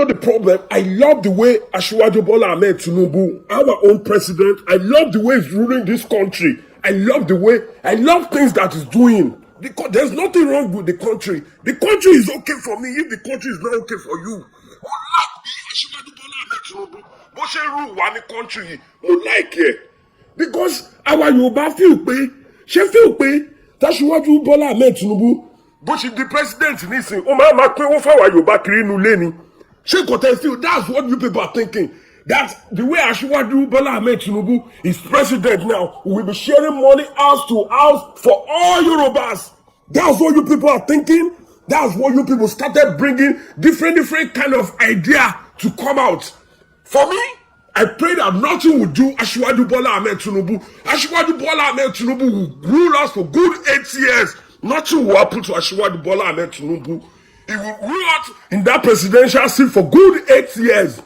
know the problem? I love the way Asiwaju Bola Ahmed Tinubu, our own president, I love the way he's ruling this country. I love things that he's doing. Because there's nothing wrong with the country. The country is okay for me if the country is not okay for you. Asiwaju Bola Ahmed Tinubu, bó ṣe rule wá ní country yìí, mo like it. Because our Yoruba feel pé Asiwaju Bola Ahmed Tinubu, bó ṣe di president nísìn, ó máa pín owó fáwọn Yorùbá kiri inú ilé ni. Ṣé kò tẹ́ feel that's what you people are thinking. That the way Asiwaju Bola Ahmed Tinubu is president now, we will be sharing money house to house for all Yorubas. That's what you people are thinking. That's what you people started bringing different kind of idea to come out. For me, I pray that nothing will do Asiwaju Bola Ahmed Tinubu. Asiwaju Bola Ahmed Tinubu will rule us for good 8 years. Nothing will happen to Asiwaju Bola Ahmed Tinubu. He will rule us in that presidential seat for good 8 years.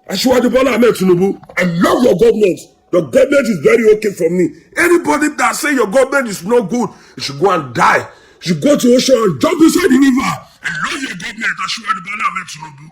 Asiwaju Bola Ahmed Tinubu, I love your government. Your government is very okay for me. Anybody that say your government is no good, you should go and die. You should go to ocean and jump inside the river. I love your government, Asiwaju Bola Ahmed Tinubu.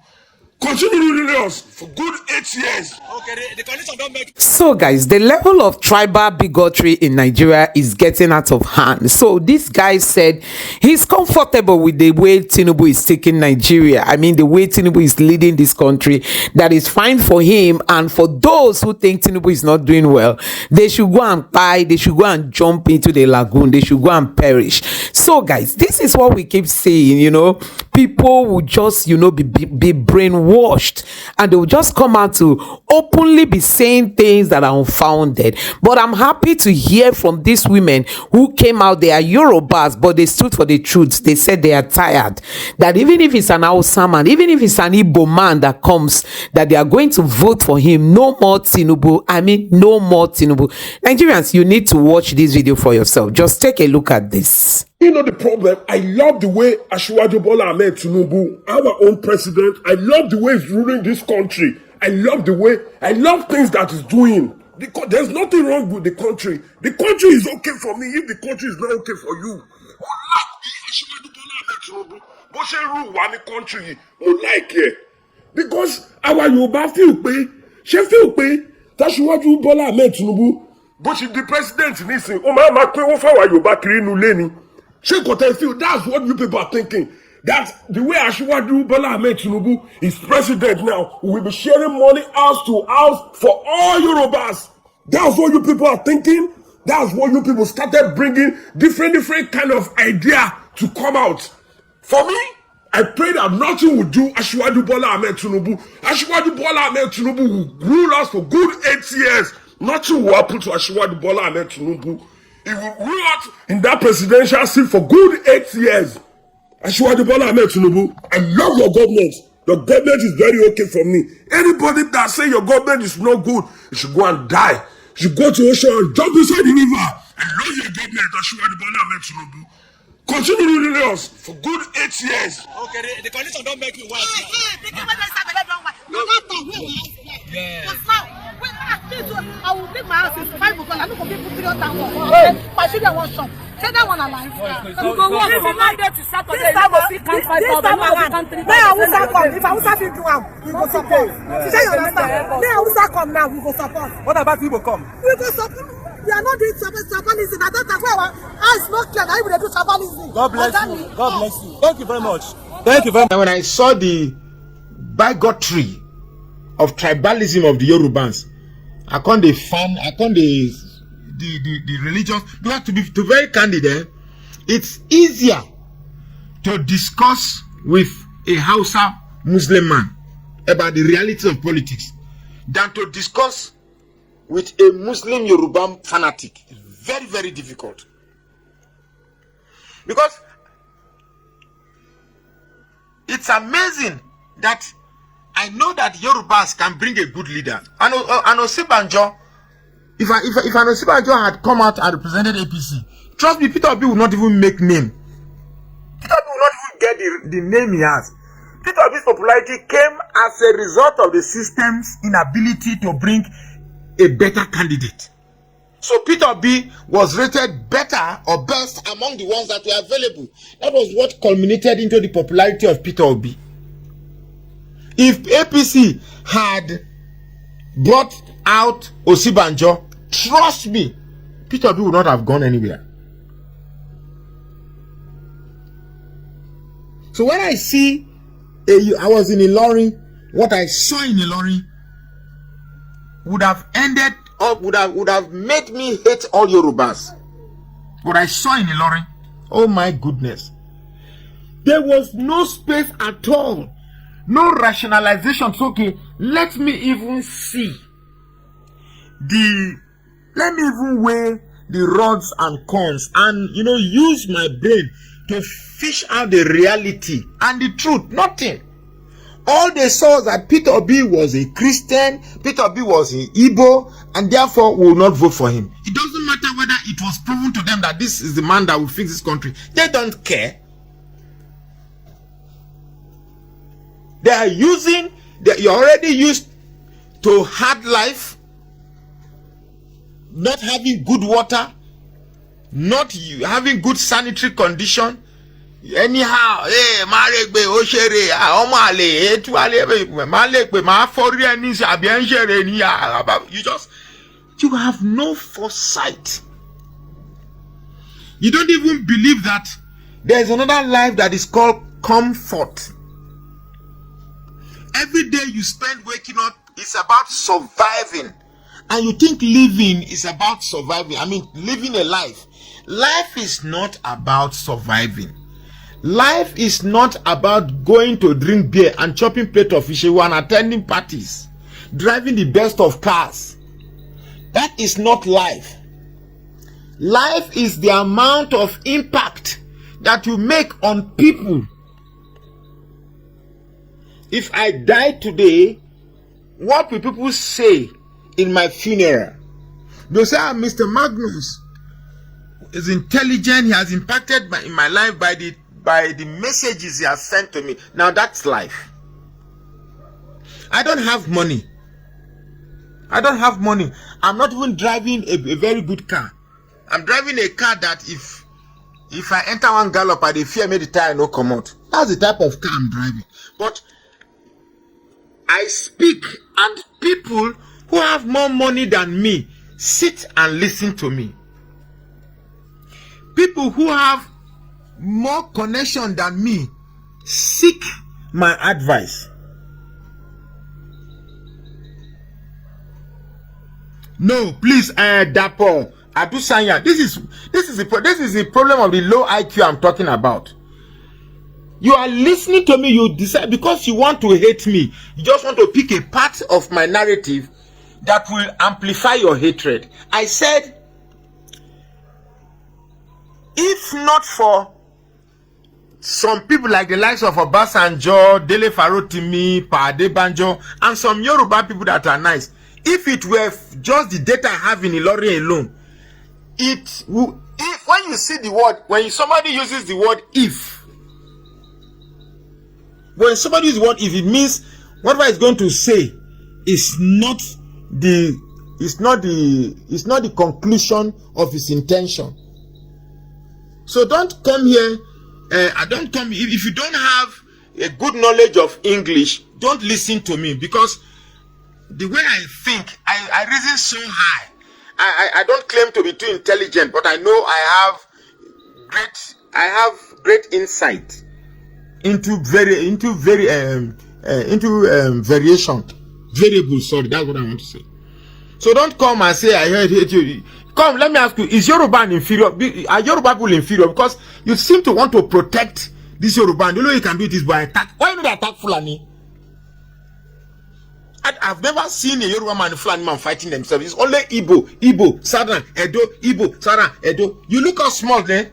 Continue ruling us for good 8 years. Okay, the condition don't make. So guys, the level of tribal bigotry in Nigeria is getting out of hand. So this guy said he's comfortable with the way Tinubu is taking Nigeria. I mean, the way Tinubu is leading this country, that is fine for him. And for those who think Tinubu is not doing well, they should go and buy, they should go and jump into the lagoon, they should go and perish. So guys, this is what we keep saying, you know, people will just, you know, be brainwashed, and they will just come out to openly be saying things that are unfounded. But I'm happy to hear from these women who came out. They are Yorubas, but they stood for the truth. They said they are tired, that even if it's an Hausa man, even if it's an Igbo man that comes, that they are going to vote for him. No more Tinubu. I mean, no more Tinubu. Nigerians, you need to watch this video for yourself. Just take a look at this. You know the problem? I love the way Asiwaju Bola Ahmed Tinubu, our own president, I love the way he's ruling this country. I love things that he's doing. Because there's nothing wrong with the country. The country is okay for me if the country is not okay for you. Asiwaju Bola Ahmed Tinubu, bó ṣe rule wá ní country yìí, mo like it. Because our Yoruba feel pé Asiwaju Bola Ahmed Tinubu, bó ṣe di president nísìn, ó máa pín owó fáwọn Yorùbá kiri inú ilé ni. Ṣé kò tẹ́ feel that's what you people are thinking. That the way Asiwaju Bola Ahmed Tinubu is president now, we will be sharing money house to house for all Yorubas. That's what you people are thinking. That's what you people started bringing different kind of idea to come out. For me, I pray that nothing will do Asiwaju Bola Ahmed Tinubu. Asiwaju Bola Ahmed Tinubu will rule us for good 8 years. Nothing will happen to Asiwaju Bola Ahmed Tinubu. He will rule us in that presidential seat for good 8 years. Asiwaju Bola Ahmed Tinubu, I love your government. Your government is very okay for me. Anybody that say your government is no good, you should go and die. You should go to ocean and jump inside the river. I love your government, Asiwaju Bola Ahmed Tinubu. Continue ruling us for good 8 years. Okay, the condition don't make you wild. I will take my house in 5 o'clock. I don't go people 300,000. My children won't shop. Say that one alive. You go work from Monday to Saturday. This time around, may Hausa come. If Hausa fit do am, we go support. Say you understand? May Hausa come now, we go support. What about Igbo come? We go support. We are not doing tribalism. I don't think our eyes not clear. I will do tribalism. God bless you. God bless you. Thank you very much. Thank you very much. When I saw the bigotry of tribalism of the Yorubans, I can't define, the religions. Because to be very candid, it's easier to discuss with a Hausa Muslim man about the reality of politics than to discuss with a Muslim Yoruba fanatic. It's very, very difficult. Because it's amazing that I know that Yorubas can bring a good leader. And Osibanjo, if Osibanjo had come out and represented APC, trust me, Peter Obi will not even make name. Peter Obi will not even get the name he has. Peter Obi's popularity came as a result of the system's inability to bring a better candidate. So Peter Obi was rated better or best among the ones that were available. That was what culminated into the popularity of Peter Obi. If APC had brought out Osibanjo, trust me, Peter Obi would not have gone anywhere. So when I see, I was in Ilorin, what I saw in Ilorin would have ended up, would have made me hate all Yorubas. What I saw in Ilorin, oh my goodness, there was no space at all, no rationalization. So, okay, let me even see let me even weigh the rods and cons, and use my brain to fish out the reality and the truth. Nothing. All they saw was that Peter Obi was a Christian, Peter Obi was an Igbo, and therefore will not vote for him. It doesn't matter whether it was proven to them that this is the man that will fix this country. They don't care. They are you're already used to hard life, not having good water, not having good sanitary condition. Anyhow, maregbe oshere omale etuale malekbe ma fori ani sabi enshere ni you have no foresight. You don't even believe that there is another life that is called comfort. Every day you spend waking up is about surviving, and you think living is about surviving. I mean, living a life. Life is not about surviving. Life is not about going to drink beer and chopping plate of fish and attending parties, driving the best of cars. That is not life. Life is the amount of impact that you make on people. If I die today, what will people say in my funeral? They'll say, Mr. Magnus is intelligent. He has impacted in my life by the messages he has sent to me. Now that's life. I don't have money. I'm not even driving a very good car. I'm driving a car that if I enter one gallop, I fear me the tire no come out. That's the type of car I'm driving. But I speak, and people who have more money than me sit and listen to me. People who have more connection than me seek my advice. No, please, Dapo Adusanya. This is the problem of the low IQ I'm talking about. You are listening to me, you decide because you want to hate me. You just want to pick a part of my narrative that will amplify your hatred. I said, if not for some people like the likes of Obasanjo, Dele Farotimi, Pa Adebanjo, and some Yoruba people that are nice, if it were just the data I have in Ilorin alone, it will. When you see the word, when somebody uses the word if, when somebody uses the word if, it means whatever it's going to say is not the conclusion of his intention. So don't come here. If you don't have a good knowledge of English, don't listen to me, because the way I think, I reason so high. I don't claim to be too intelligent, but I know I have great insight into variables. Sorry, that's what I want to say. So don't come and say I hate you. Come, let me ask you: is Yoruba inferior? Are Yoruba people inferior? Because you seem to want to protect this Yoruba. You know you can do this by attack. Why don't they attack Fulani? I've never seen a Yoruba man and Fulani man fighting themselves. It's only Igbo, Southern, Edo, Igbo, Southern, Edo. You look how small there.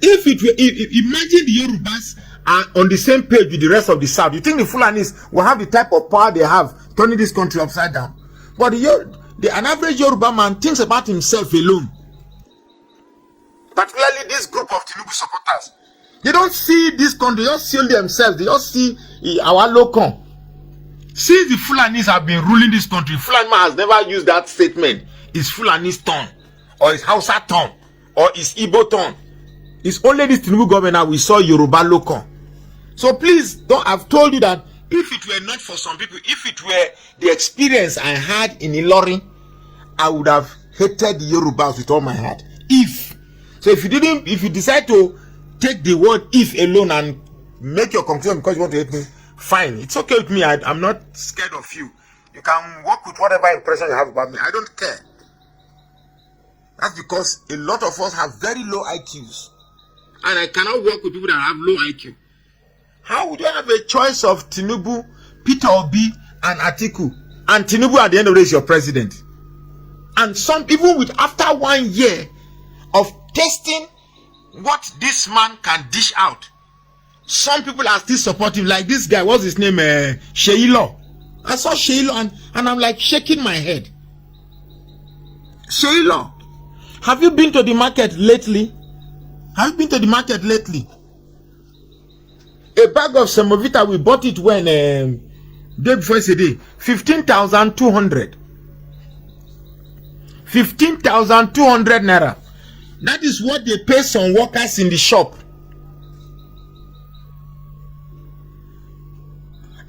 Imagine the Yorubas are on the same page with the rest of the South. You think the Fulanis will have the type of power they have, turning this country upside down? But an average Yoruba man thinks about himself alone. Particularly this group of Tinubu supporters. They don't see this country, they just see themselves. They just see our local. Since the Fulanis have been ruling this country, Fulani man has never used that statement. It's Fulani's turn, or it's Hausa turn, or it's Igbo turn. It's only this Tinubu government we saw Yoruba local. So please don't. I've told you that if it were not for some people, if it were the experience I had in Ilorin, I would have hated the Yorubas with all my heart. If you decide to take the word "if" alone and make your conclusion because you want to hate me, fine, it's okay with me. I'm not scared of you. You can work with whatever impression you have about me. I don't care. That's because a lot of us have very low IQs, and I cannot work with people that have low IQ. How would you have a choice of Tinubu, Peter Obi, and Atiku, and Tinubu at the end of the day is your president? And some people, with after 1 year of testing what this man can dish out, some people are still supportive. Like this guy, what's his name? Sheilo. I saw Sheilo and I'm like shaking my head. Sheilo, have you been to the market lately? Have you been to the market lately? A bag of semovita, we bought it when day before yesterday, 15,200. 15,200 naira. That is what they pay some workers in the shop.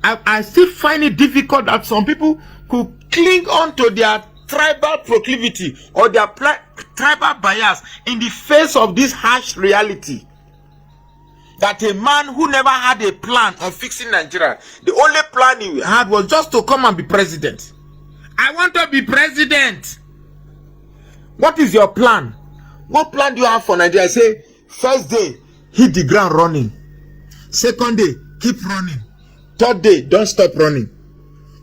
I still find it difficult that some people could cling on to their tribal proclivity or their tribal bias in the face of this harsh reality. That a man who never had a plan of fixing Nigeria, the only plan he had was just to come and be president. I want to be president. What is your plan? What plan do you have for Nigeria? I say, first day, hit the ground running. Second day, keep running. Third day, don't stop running.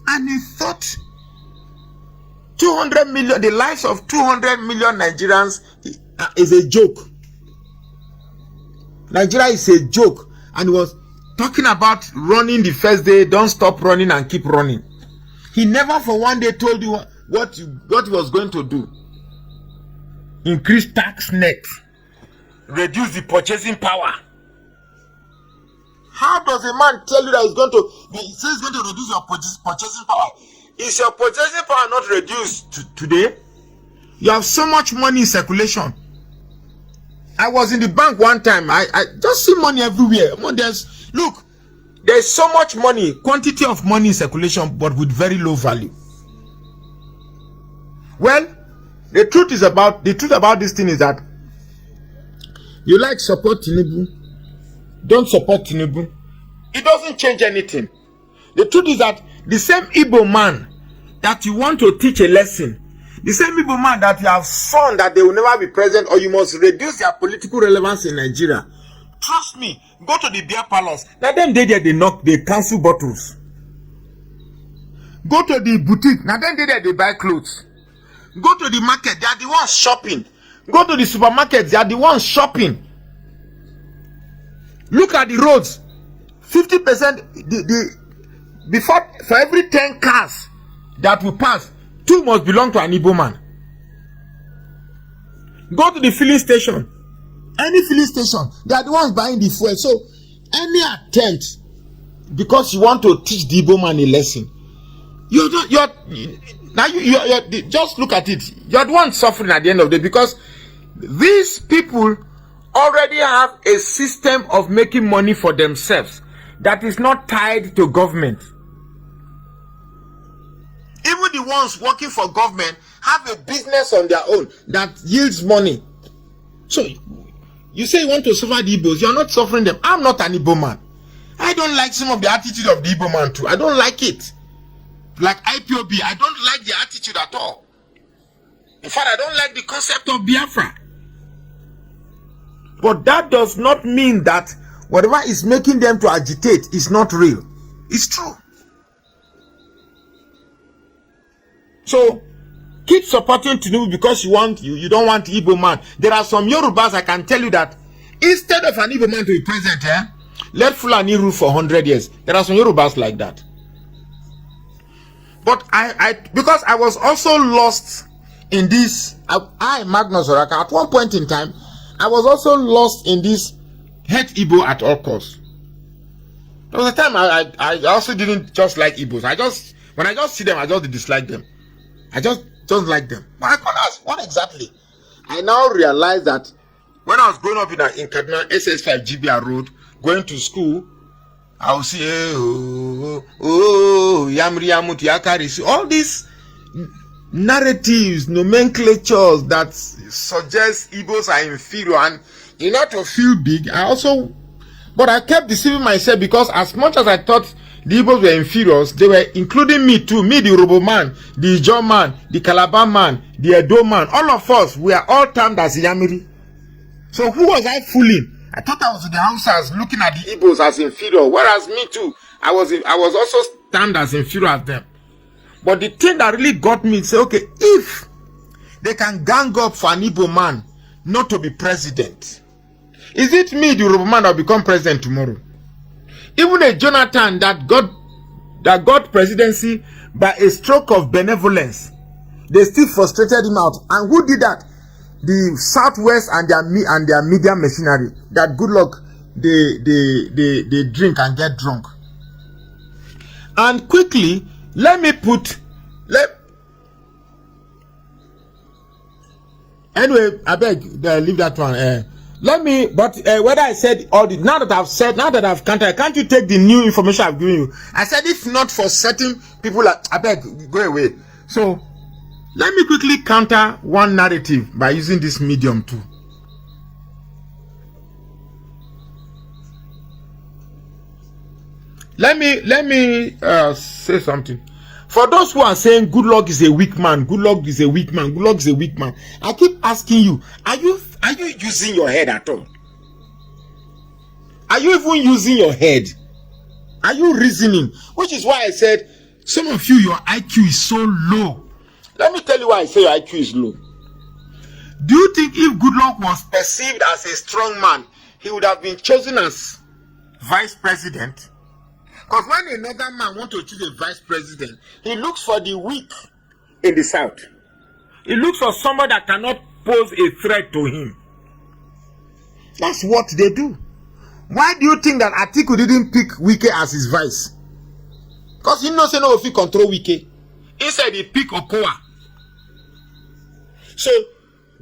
And he thought 200 million, the lives of 200 million Nigerians is a joke. Nigeria is a joke. And he was talking about running the first day, don't stop running and keep running. He never for one day told you what he was going to do. Increase tax net, reduce the purchasing power. How does a man tell you that he's going to reduce your purchasing power? Is your purchasing power not reduced today? You have so much money in circulation. I was in the bank one time. I just see money everywhere. There's so much money, quantity of money in circulation, but with very low value. Well, the truth about this thing is that you like support Tinubu, don't support Tinubu. It doesn't change anything. The truth is that the same Igbo man that you want to teach a lesson, the same Igbo man that you have sworn that they will never be president or you must reduce their political relevance in Nigeria. Trust me, go to the beer palace. Now them they cancel bottles. Go to the boutique. Now them they buy clothes. Go to the market, they are the ones shopping. Go to the supermarket, they are the ones shopping. Look at the roads. 50% before for every 10 cars that will pass, 2 must belong to an Igbo man. Go to the filling station. Any filling station, they are the ones buying the fuel. So any attempt, because you want to teach the Igbo man a lesson, you're just look at it. You're the one suffering at the end of the day, because these people already have a system of making money for themselves that is not tied to government. Even the ones working for government have a business on their own that yields money. So you say you want to suffer the Igbos, you're not suffering them. I'm not an Igbo man. I don't like some of the attitude of the Igbo man too. I don't like it. Like IPOB, I don't like the attitude at all. In fact, I don't like the concept of Biafra. But that does not mean that whatever is making them to agitate is not real. It's true. So keep supporting Tinubu because you don't want Igbo man. There are some Yorubas, I can tell you that instead of an Igbo man to be president, let Fulani rule for 100 years. There are some Yorubas like that. But because I was also lost in this, Magnus Oraka, at one point in time, I was also lost in this hate Igbo at all costs. There was a time I also didn't just like Igbos. When I just see them, I just dislike them. I just don't like them. But I can't ask, what exactly? I now realize that when I was growing up in Kaduna SS5 GBR Road, going to school, I will see, Yamri Yamut Yakari. All these narratives, nomenclatures that suggest Igbos are inferior, and in order to feel big, but I kept deceiving myself, because as much as I thought the Igbos were inferiors, they were including me too. Me, the Yoruba man, the Ijaw man, the Calabar man, the Edo man. All of us, we are all termed as Yamiri. So who was I fooling? I thought I was in the Hausas looking at the Igbos as inferior, whereas me too, I was also termed as inferior as them. But the thing that really got me, say, okay, if they can gang up for an Igbo man not to be president, is it me, the Yoruba man, that will become president tomorrow? Even a Jonathan that got presidency by a stroke of benevolence, they still frustrated him out. And who did that? The Southwest and their media machinery. That good luck, they drink and get drunk. And quickly, anyway, I beg, leave that one. Whether I said all this, now that I've counted, can't you take the new information I've given you? I said, if not for certain people, I beg, go away. So, let me quickly counter one narrative by using this medium too. Let me say something. For those who are saying good luck is a weak man, good luck is a weak man, good luck is a weak man, I keep asking you, are you using your head at all? Are you even using your head? Are you reasoning? Which is why I said, some of you, your IQ is so low. Let me tell you why I say your IQ is low. Do you think if Goodluck was perceived as a strong man, he would have been chosen as vice president? Because when another man wants to choose a vice president, he looks for the weak in the South. He looks for somebody that cannot pose a threat to him. That's what they do. Why do you think that Atiku didn't pick Wike as his vice? Because he knows if he control Wike. Instead, he picked Okowa. So,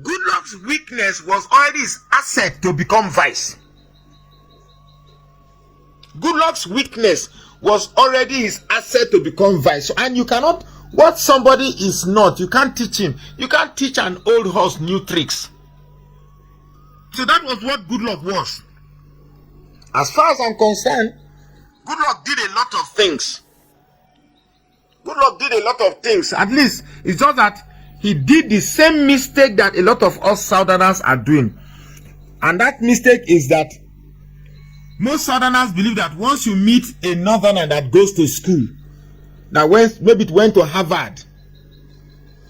Goodluck's weakness was already his asset to become vice. Goodluck's weakness was already his asset to become vice. And you cannot, what somebody is not, you can't teach him. You can't teach an old horse new tricks. So that was what Goodluck was. As far as I'm concerned, Goodluck did a lot of things. Goodluck did a lot of things. At least, it's just that he did the same mistake that a lot of us Southerners are doing. And that mistake is that most Southerners believe that once you meet a Northerner that goes to school, that maybe it went to Harvard,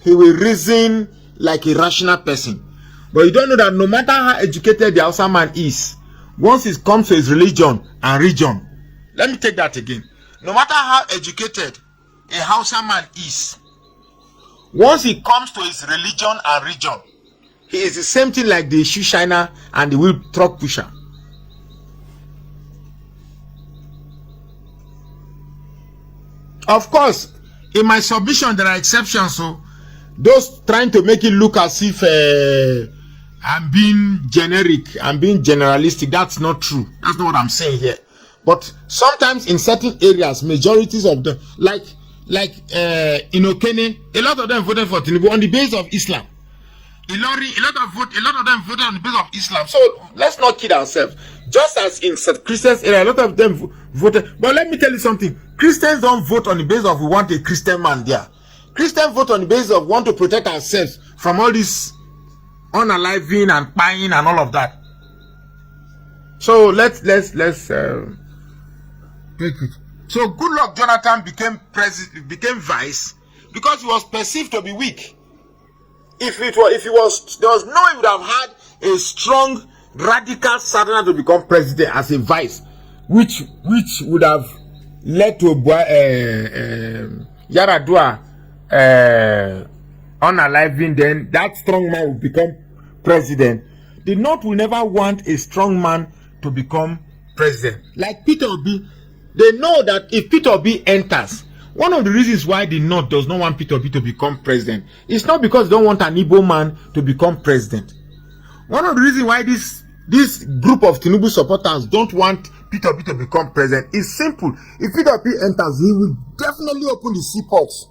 he will reason like a rational person. But you don't know that no matter how educated the Hausa man is, once it comes to his religion and region, let me take that again. No matter how educated a Hausa man is, once he comes to his religion and region, he is the same thing like the shoe shiner and the wheel truck pusher. Of course, in my submission, there are exceptions. So, those trying to make it look as if I'm being generic, I'm being generalistic, that's not true. That's not what I'm saying here. But sometimes in certain areas, majorities of them, like in Okene, a lot of them voted for Tinubu on the basis of Islam. Ilori, a lot of them voted on the basis of Islam. So let's not kid ourselves. Just as in Christians area, a lot of them voted. But let me tell you something. Christians don't vote on the basis of we want a Christian man there. Christians vote on the basis of want to protect ourselves from all this unaliving and buying and all of that. So let's take it. So Goodluck Jonathan became vice because he was perceived to be weak. If there was no way he would have had a strong radical Southerner to become president as a vice, which would have led to Yaradua unaliving. Then that strong man would become president. The North will never want a strong man to become president. Like Peter Obi, they know that if Peter Obi enters, one of the reasons why the North does not want Peter Obi to become president is not because they don't want an Igbo man to become president. One of the reasons why this group of Tinubu supporters don't want Peter Obi to become president is simple. If Peter Obi enters, he will definitely open the seaports.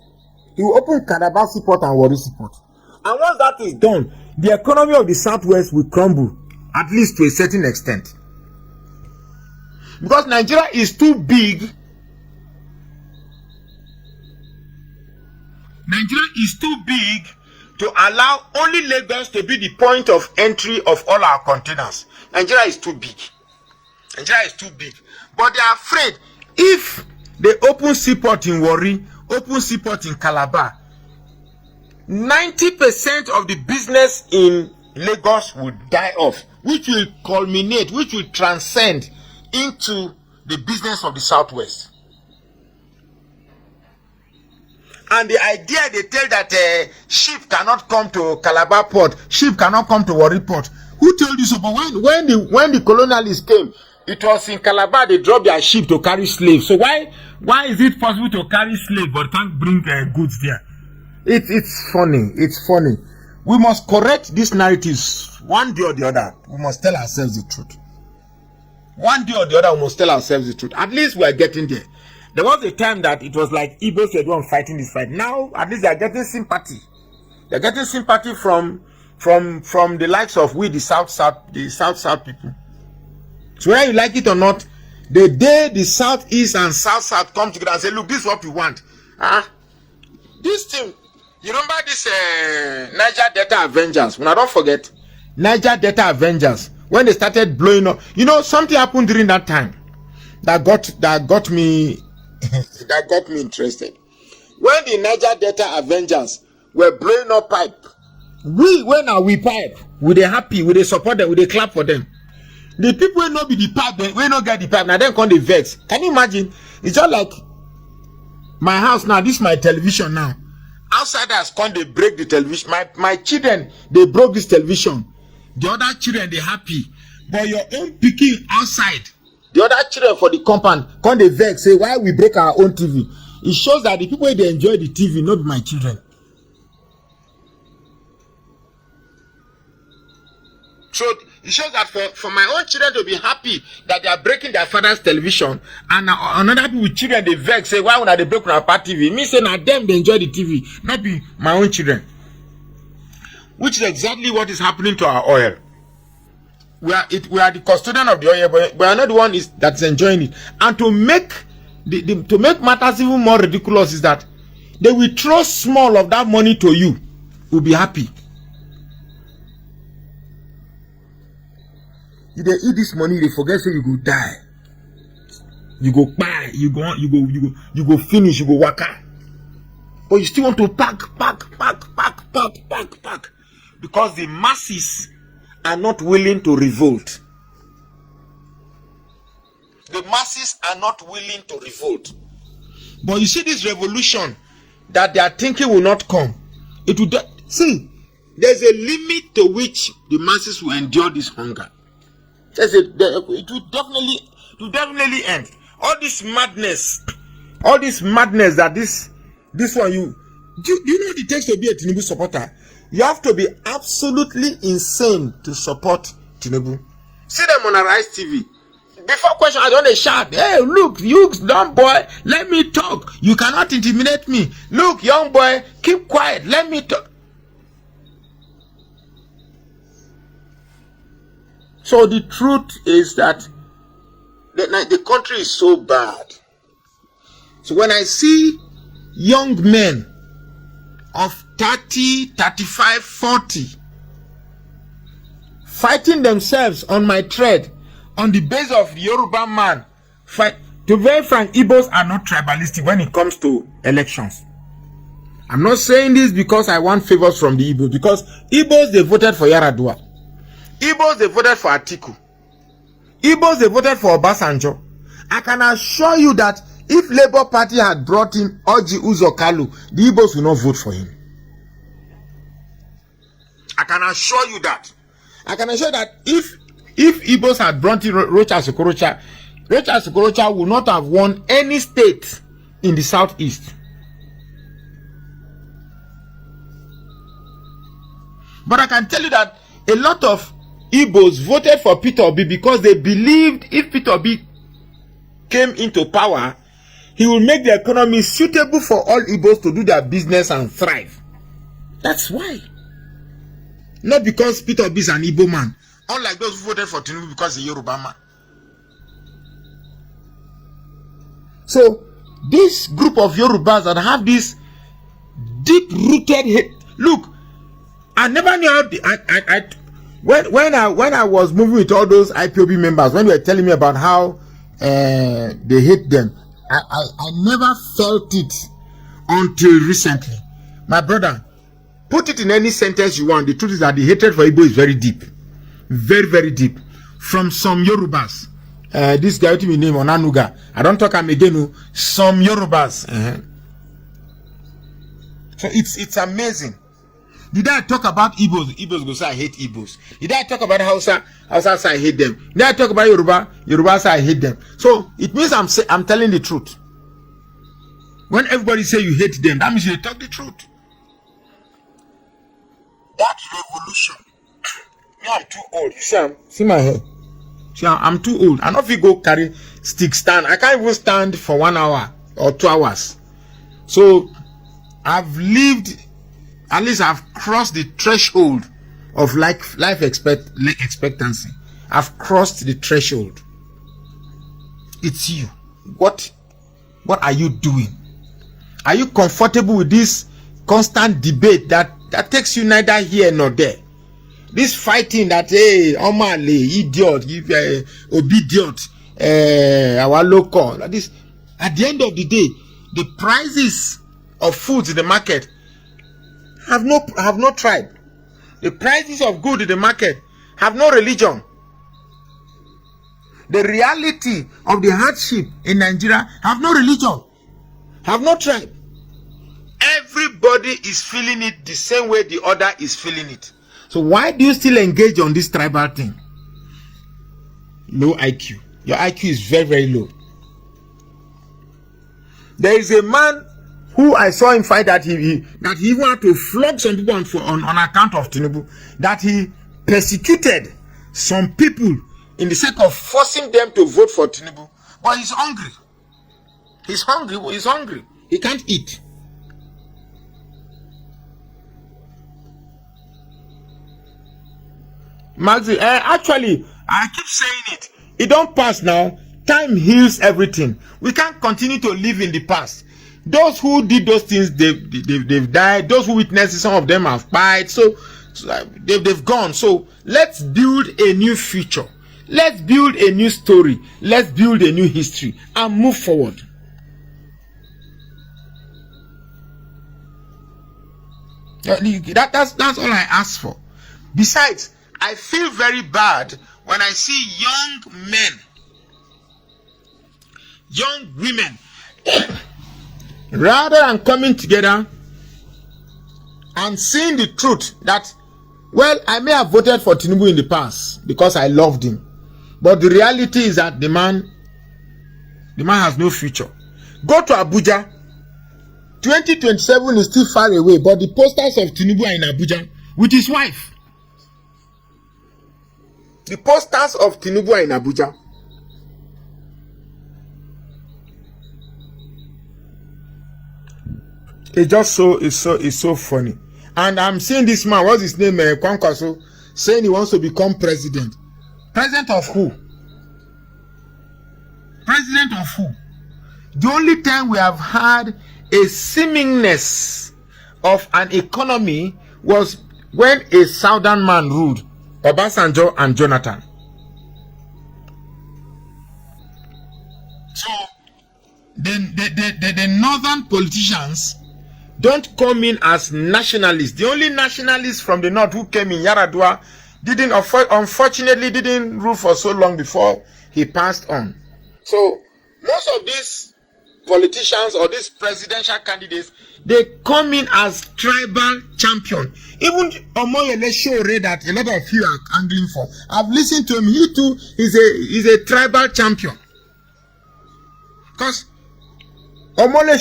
He will open Calabar seaport and Warri seaport. And once that is done, the economy of the Southwest will crumble, at least to a certain extent. Because Nigeria is too big. Nigeria is too big to allow only Lagos to be the point of entry of all our containers. Nigeria is too big. Nigeria is too big. But they are afraid if they open seaport in Warri, open seaport in Calabar, 90% of the business in Lagos will die off, which will culminate, which will transcend into the business of the Southwest. And the idea they tell that ship cannot come to Calabar port, ship cannot come to Warri port. Who told you so? But when the colonialists came, it was in Calabar they dropped their ship to carry slaves. So why is it possible to carry slaves but can't bring goods there? It's funny. It's funny. We must correct these narratives one day or the other. We must tell ourselves the truth. One day or the other, we must tell ourselves the truth. At least we are getting there. There was a time that it was like Igbos were the one fighting this fight. Now, at least they are getting sympathy. They're getting sympathy from the likes of we, the South people. So whether you like it or not, the day the Southeast and South come together and say, look, this is what we want. This thing, you remember this Niger Delta Avengers? When I don't forget, Niger Delta Avengers, when they started blowing up, you know, something happened during that time that got me that got me interested. When the Niger Delta Avengers were blowing up pipe, we pipe, we they happy, we they support them, we they clap for them. The people will not be the pipe, they will not get the pipe. Now then come the vex. Can you imagine? It's just like my house now. This is my television now. Outsiders come, they break the television. My children, they broke this television. The other children, they happy. But your own picking outside, the other children for the compound come they vex, say why we break our own TV. It shows that the people they enjoy the TV, not my children. So it shows that for my own children to be happy that they are breaking their father's television, and another people with children they vex, say why would they break our TV? It means say now them they enjoy the TV, not be my own children. Which is exactly what is happening to our oil. We are the custodian of the oil, but we are not the one that's enjoying it. And to make matters even more ridiculous is that they will throw small of that money to you. Will be happy. If they eat this money, they forget say you go die. You go buy, you go finish, you go waka. But you still want to pack. Because the masses are not willing to revolt. The masses are not willing to revolt. But you see this revolution that they are thinking will not come. It will see, there's a limit to which the masses will endure this hunger. It will definitely end. All this madness that this one do you know what it takes to be a Tinubu supporter? You have to be absolutely insane to support Tinubu. See them on Arise TV. Before question, I don't shout, hey, look, you young boy, let me talk. You cannot intimidate me. Look, young boy, keep quiet, let me talk. So the truth is that the country is so bad. So when I see young men of 30, 35, 40 fighting themselves on my thread on the base of Yoruba man, to be very frank, Igbos are not tribalistic when it comes to elections. I'm not saying this because I want favors from the Igbos, because Igbos, they voted for Yaradua. Igbos, they voted for Atiku. Igbos, they voted for Obasanjo. I can assure you that if Labour Party had brought in Orji Uzor Kalu, the Igbos will not vote for him. I can assure you that. I can assure that if Igbos had brought in Rocha Sokorocha would not have won any state in the southeast. But I can tell you that a lot of Igbos voted for Peter Obi because they believed if Peter Obi came into power, he will make the economy suitable for all Igbos to do their business and thrive. That's why. Not because Peter Obi is an Igbo man, unlike those who voted for Tinubu because he's a Yoruba man. So, this group of Yorubas that have this deep-rooted hate. Look, I never knew how when I was moving with all those IPOB members, when they were telling me about how they hate them, I never felt it until recently. My brother, put it in any sentence you want. The truth is that the hatred for Igbo is very deep. Very, very deep. From some Yorubas. This guy with me name Onanuga. I don't talk him again. Some Yorubas. So it's amazing. Did I talk about Igbos? Igbos go say I hate Igbos. Did I talk about Hausa? Hausa say I hate them. Did I talk about Yoruba? Yoruba say I hate them. So it means I'm telling the truth. When everybody say you hate them, that means you talk the truth. That revolution. Me, I'm too old. You see my hair. See, I'm too old. I know if you go carry stick stand, I can't even stand for 1 hour or 2 hours. So I've lived. At least I've crossed the threshold of life expectancy. I've crossed the threshold. It's you. What are you doing? Are you comfortable with this constant debate that takes you neither here nor there? This fighting that, hey, Omale, idiot, obedient, our local. This, at the end of the day, the prices of foods in the market have no tribe. The prices of goods in the market have no religion. The reality of the hardship in Nigeria have no religion, have no tribe. Everybody is feeling it the same way the other is feeling it. So why do you still engage on this tribal thing? Low IQ. Your IQ is very, very low. There is a man who I saw him fight that he even had to flog some people on account of Tinubu, that he persecuted some people in the sake of forcing them to vote for Tinubu. But he's hungry. He's hungry. He's hungry. He can't eat. Maxi, actually, I keep saying it. It don't pass now. Time heals everything. We can't continue to live in the past. Those who did those things, they've died. Those who witnessed it, some of them have died. So they've gone. So let's build a new future. Let's build a new story. Let's build a new history and move forward. That's all I ask for. Besides, I feel very bad when I see young men, young women, rather than coming together and seeing the truth that, well, I may have voted for Tinubu in the past because I loved him, but the reality is that the man has no future. Go to Abuja. 2027 is still far away, but the posters of Tinubu are in Abuja with his wife. The posters of Tinubu are in Abuja. It's so funny. And I'm seeing this man, what's his name, Kwankwaso, saying he wants to become president. President of who? President of who? The only time we have had a seemingness of an economy was when a southern man ruled, Obasanjo and Jonathan. So the northern politicians don't come in as nationalists. The only nationalists from the north who came in, Yaradua, unfortunately didn't rule for so long before he passed on. So most of these politicians or these presidential candidates, they come in as tribal champion. Even Omoyele Sowore that a lot of you are angling for, I've listened to him. He too is a tribal champion. Because Omoyele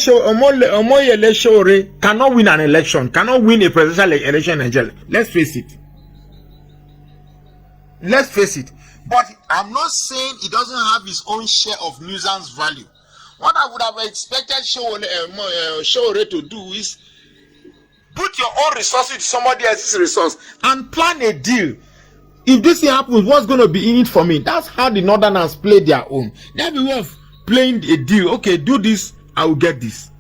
Sowore cannot win an election, cannot win a presidential election in Nigeria. Let's face it. Let's face it. But I'm not saying he doesn't have his own share of nuisance value. What I would have expected Showore to do is put your own resources to somebody else's resource and plan a deal. If this thing happens, what's going to be in it for me? That's how the Northerners play their own. They'll be worth playing a deal. Okay, do this, I will get this.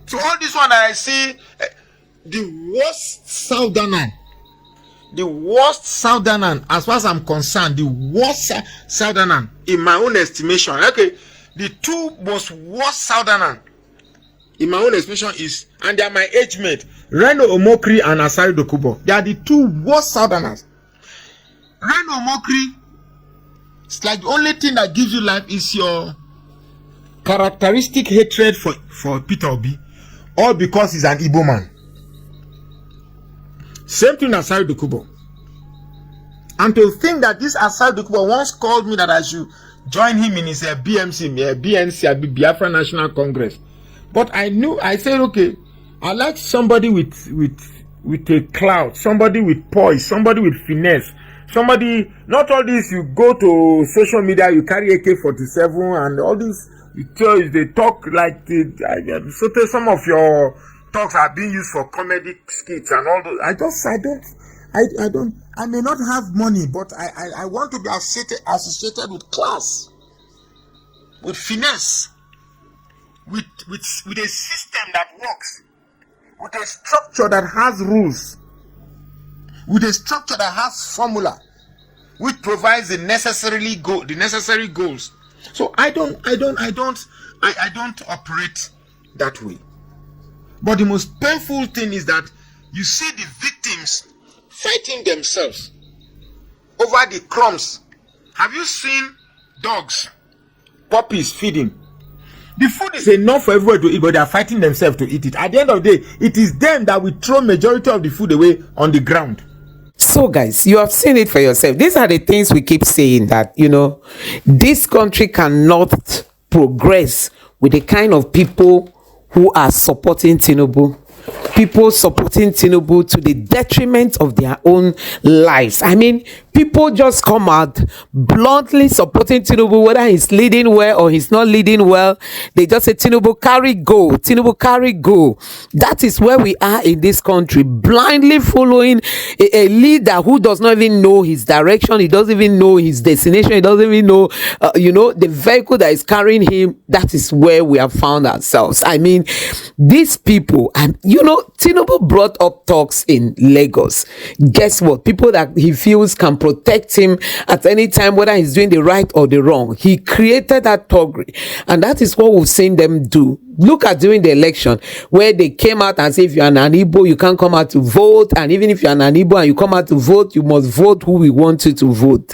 So all this one that I see, the worst Southerner, as far as I'm concerned, the worst Southerner, in my own estimation, okay, the two most worst Southerner, in my own estimation, is, and they are my age mate, Reno Omokri and Asari Dokubo. They are the two worst Southerners. Reno Omokri, it's like the only thing that gives you life is your characteristic hatred for Peter Obi, all because he's an Igbo man. Same thing as Asari Dokubo. And to think that this Asari Dokubo once called me that I should join him in his BNC, Biafra National Congress. But I said, okay, I like somebody with a clout, somebody with poise, somebody with finesse, somebody, not all this, you go to social media, you carry AK-47 and all this, they talk like, some of your talks are being used for comedy skits and all those. I may not have money, but I want to be associated with class, with finesse, with a system that works, with a structure that has rules, with a structure that has formula, which provides the necessary goals. So I don't operate that way. But the most painful thing is that you see the victims fighting themselves over the crumbs. Have you seen dogs, puppies feeding? The food is enough for everybody to eat, but they are fighting themselves to eat it. At the end of the day, it is them that will throw majority of the food away on the ground. So guys, you have seen it for yourself. These are the things we keep saying, that this country cannot progress with the kind of people who are supporting Tinubu. People supporting Tinubu to the detriment of their own lives. I mean, people just come out bluntly supporting Tinubu, whether he's leading well or he's not leading well. They just say, Tinubu carry go, Tinubu carry go. That is where we are in this country, blindly following a leader who does not even know his direction. He doesn't even know his destination. He doesn't even know, the vehicle that is carrying him. That is where we have found ourselves. I mean, these people, and Tinubu brought up talks in Lagos. Guess what? People that he feels can protect him at any time, whether he's doing the right or the wrong. He created that thuggery, and that is what we've seen them do. Look at during the election where they came out and said, if you're an Igbo, you can't come out to vote, and even if you're an Igbo and you come out to vote, you must vote who we want you to vote.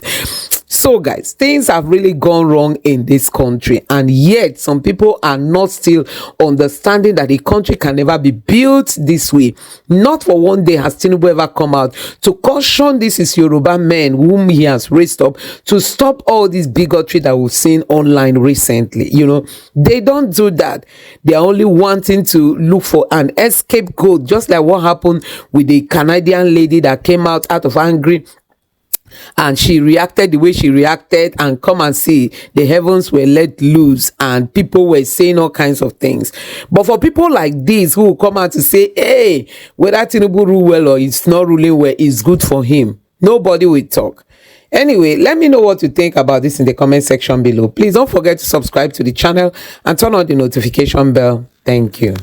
So guys, things have really gone wrong in this country, and yet some people are not still understanding that the country can never be built this way. Not for one day has Tinubu ever come out to caution this is Yoruba men whom he has raised up to stop all this bigotry that we've seen online recently. They don't do that. They are only wanting to look for an scapegoat, just like what happened with the Canadian lady that came out of angry, and she reacted the way she reacted, and come and see, the heavens were let loose and people were saying all kinds of things. But for people like this who come out to say, hey, whether Tinubu rule well or it's not ruling well, it's good for him, nobody will talk. Anyway, let me know what you think about this in the comment section below. Please don't forget to subscribe to the channel and turn on the notification bell. Thank you.